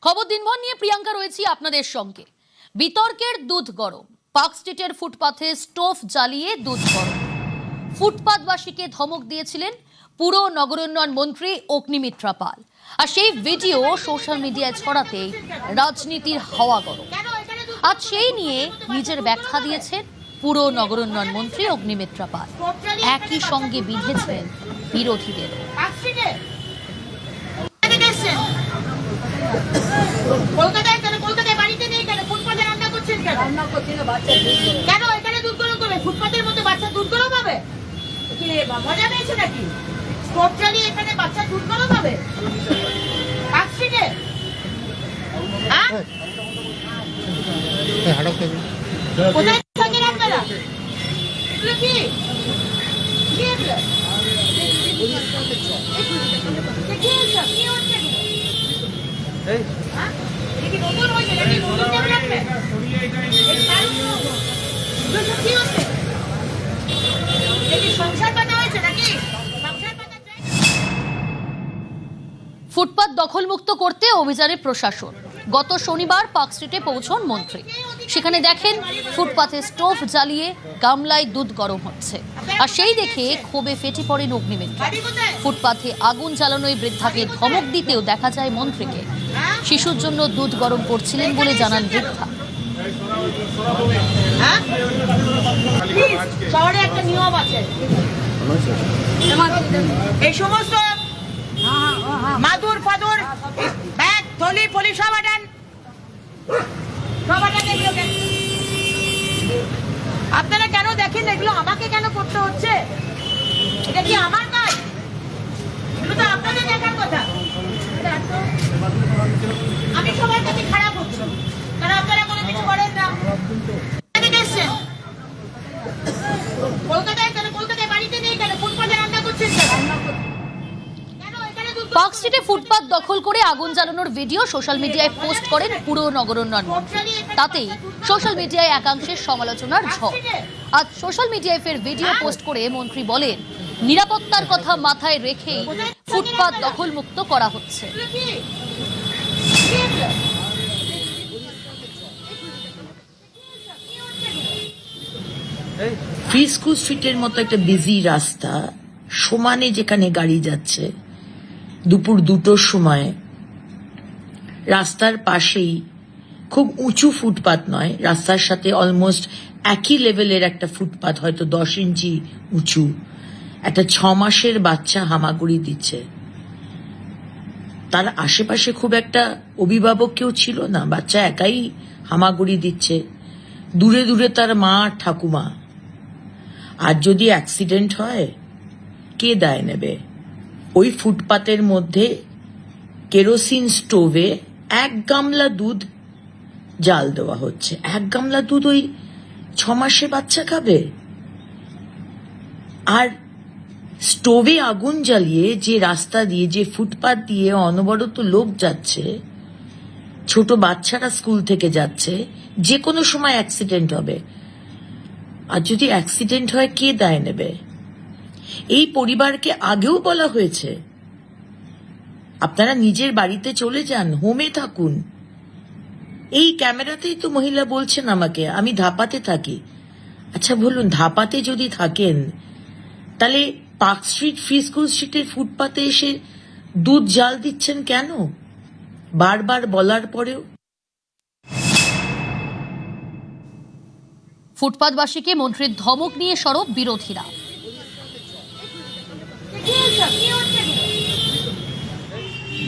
খবর দিনভর নিয়ে প্রিয়াঙ্কা রয়েছি আপনাদের সঙ্গে। বিতর্কের দুধ গরম, পার্ক স্ট্রিটের ফুটপাথে স্টোভ জ্বালিয়ে দুধ গরম। ফুটপাথবাসীকে ধমক দিয়েছিলেন পুর নগরোন্নয়ন মন্ত্রী অগ্নিমিত্রা পাল, আর সেই ভিডিও সোশ্যাল মিডিয়ায় ছড়াতেই রাজনীতির হাওয়া গরম। আজ সেই নিয়ে নিজের ব্যাখ্যা দিয়েছেন পুর নগরোন্নয়ন মন্ত্রী অগ্নিমিত্রা পাল, একই সঙ্গে বিঁধেছেন বিরোধীদের। কলকাতায় বাড়িতে নেই কেন? ফুটপাতে রান্না করছেন কেন? কেন এখানে দুধ গরম করবে? ফুটপাতের মধ্যে বাচ্চা দুধ গরম হবে? কি মজা পেয়েছে নাকি? স্টোভ জ্বালিয়ে এখানে বাচ্চা দুধ গরম হবে? পার্ক স্ট্রিটে? কোথায় থাকেন আপনারা? এগুলো কি? কি এগুলো? কি হচ্ছে? নতুন হয়েছে নাকি? নতুন ডেভেলপমেন্ট? সংসার পাতা হয়েছে নাকি? ফুটপাত দখলমুক্ত করতে অভিযানে প্রশাসন। গত শনিবার পার্ক স্ট্রিটে পৌঁছন মন্ত্রী। সেখানে দেখেন ফুটপাথে স্টোভ জ্বালিয়ে গামলায় দুধ গরম হচ্ছে, আর সেই দেখে ক্ষোভে ফেটে পড়েন অগ্নিমিত্রা। ফুটপাথে আগুন জ্বালানোয় বৃদ্ধাকে ধমক দিতেও দেখা যায় মন্ত্রীকে। শিশুর জন্য দুধ গরম করছিলেন বলে জানান বৃদ্ধা। শহরে একটা নিয়ম আছে, এই সমস্ত মাদুর ফাদুর ব্যাগ থলি ফলি সব আটান, আপনারা কেন দেখেন এগুলো? আমাকে কেন করতে হচ্ছে? এটা কি আমার কাজ? এগুলো তো আপনাদের দেখার কথা। আমি সবার কাছে খারাপ হচ্ছি কারণ আপনারা কোনো কিছু করেন না। কলকাতায় বাড়িতে নেই কেন? ফুটপাতে রান্না করছেন কেন? পার্ক স্ট্রিটে ফুটপাত দখল করে আগুন জ্বালানোর ভিডিও সোশ্যাল মিডিয়ায় পোস্ট করেন পুর নগরোন্নয়ন মন্ত্রী। তাতেই সোশ্যাল মিডিয়ায় একাংশের সমালোচনার ঝড়। আজ সোশ্যাল মিডিয়ায় ফের ভিডিও পোস্ট করে মন্ত্রী বলেন, নিরাপত্তার কথা মাথায় রেখেই ফুটপাত দখলমুক্ত করা হচ্ছে। ফ্রিস্কো স্ট্রিটের মতো একটা বিজি রাস্তা, সমানে যেখানে গাড়ি যাচ্ছে, দুপুর 2টোর সময় রাস্তার পাশেই খুব উঁচু ফুটপাত নয়, রাস্তার সাথে অলমোস্ট একই লেভেলের একটা ফুটপাত, হয়তো 10 ইঞ্চি উঁচু, একটা 6 মাসের বাচ্চা হামাগুড়ি দিচ্ছে। তার আশেপাশে খুব একটা অভিভাবক কেউ ছিল না, বাচ্চা একাই হামাগুড়ি দিচ্ছে, দূরে দূরে তার মা ঠাকুমা। আর যদি অ্যাক্সিডেন্ট হয় কে দায় নেবে? ওই ফুটপাতের মধ্যে কেরোসিন স্টোভে 1 গামলা দুধ জাল দেওয়া হচ্ছে। 1 গামলা দুধ ওই 6 মাসে বাচ্চা খাবে? আর স্টোভে আগুন জ্বালিয়ে যে রাস্তা দিয়ে, যে ফুটপাত দিয়ে অনবরত লোক যাচ্ছে, ছোট বাচ্চারা স্কুল থেকে যাচ্ছে, যে কোনো সময় অ্যাক্সিডেন্ট হবে। আর যদি অ্যাক্সিডেন্ট হয় কে দায় নেবে? এই পরিবারকে আগেও বলা হয়েছে, আপনারা নিজের বাড়িতে চলে যান, হোমে থাকুন। এই ক্যামেরাতেই তো মহিলা বলছেন আমাকে, আমি ধাপাতে থাকি। আচ্ছা বলুন, ধাপাতে যদি থাকেন তাহলে পার্ক স্ট্রিট, ফ্রিস্কো স্ট্রিটের ফুটপাতে এসে দুধ জাল দিচ্ছেন কেন? বারবার বলার পরেও। ফুটপাতবাসীকে মন্ত্রীর ধমক নিয়ে সরব বিরোধীরা।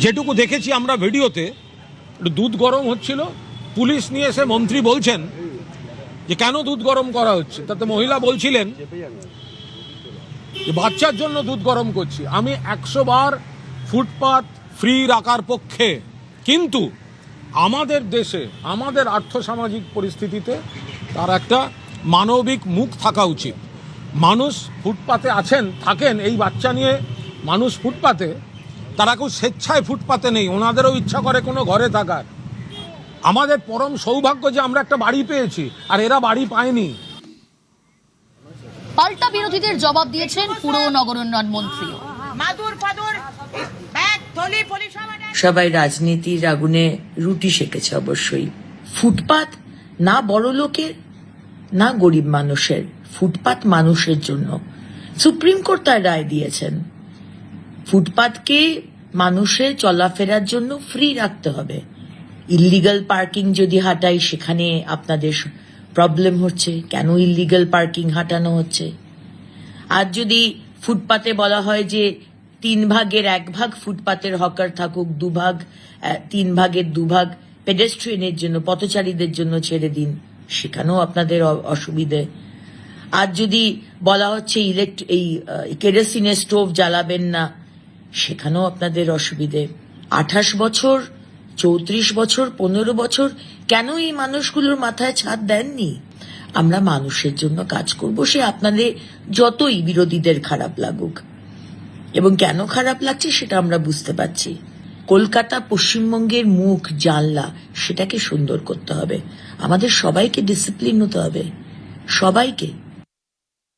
যেটুকু দেখেছি আমরা ভিডিওতে, দুধ গরম হচ্ছিল, পুলিশ নিয়ে এসে মন্ত্রী বলছেন যে কেন দুধ গরম করা হচ্ছে। তাতে মহিলা বলছিলেন যে বাচ্চার জন্য দুধ গরম করছি। আমি 100 বার ফুটপাত ফ্রি রাখার পক্ষে, কিন্তু আমাদের দেশে, আমাদের আর্থসামাজিক পরিস্থিতিতে তার একটা মানবিক মুখ থাকা উচিত। মানুষ ফুটপাতে থাকেন এই বাচ্চা নিয়ে, মানুষ ফুটপাতে, তারা কেউ স্বেচ্ছায় ফুটপাতে নেই, ওনাদেরও ইচ্ছা করে কোনো ঘরে থাকার। আমাদের পরম সৌভাগ্য যে আমরা একটা বাড়ি পেয়েছি, আর এরা বাড়ি পায়নি। পাল্টা বিরোধীদের জবাব দিয়েছেন পুর নগরোন্নয়ন মন্ত্রী। মাদুর ফাদুর ব্যাগ থলি ফলি সব সবাই রাজনীতির আগুনে রুটি সেকেছে অবশ্যই। ফুটপাত না বড় লোকের না গরিব মানুষের, ফুটপাত মানুষের জন্য। সুপ্রিম কোর্ট তার রায় দিয়েছেন, ফুটপাতকে মানুষের চলাফেরার জন্য ফ্রি রাখতে হবে। ইল্লিগাল পার্কিং যদি হাঁটাই সেখানে আপনাদের প্রবলেম হচ্ছে, কেন ইল্লিগাল পার্কিং হাঁটানো হচ্ছে? আর যদি ফুটপাতে বলা হয় যে 3 ভাগের 1 ভাগ ফুটপাতের হকার থাকুক, 3 ভাগের 2 ভাগ পেডেস্ট্রিয়ানের জন্য, পথচারীদের জন্য ছেড়ে দিন, সেখানেও আপনাদের অসুবিধে। আর যদি বলা হচ্ছে এই কেরোসিনের স্টোভ জ্বালাবেন না, সেখানেও আপনাদের অসুবিধে। 28 বছর, 34 বছর, 15 বছর কেন এই মানুষগুলোর মাথায় ছাদ দেননি? আমরা মানুষের জন্য কাজ করব, সে আপনাদের যতই বিরোধীদের খারাপ লাগুক। এবং কেন খারাপ লাগছে সেটা আমরা বুঝতে পারছি। কলকাতা পশ্চিমবঙ্গের মুখ, জানলা, সেটাকে সুন্দর করতে হবে। আমাদের সবাইকে ডিসিপ্লিন হতে হবে, সবাইকে।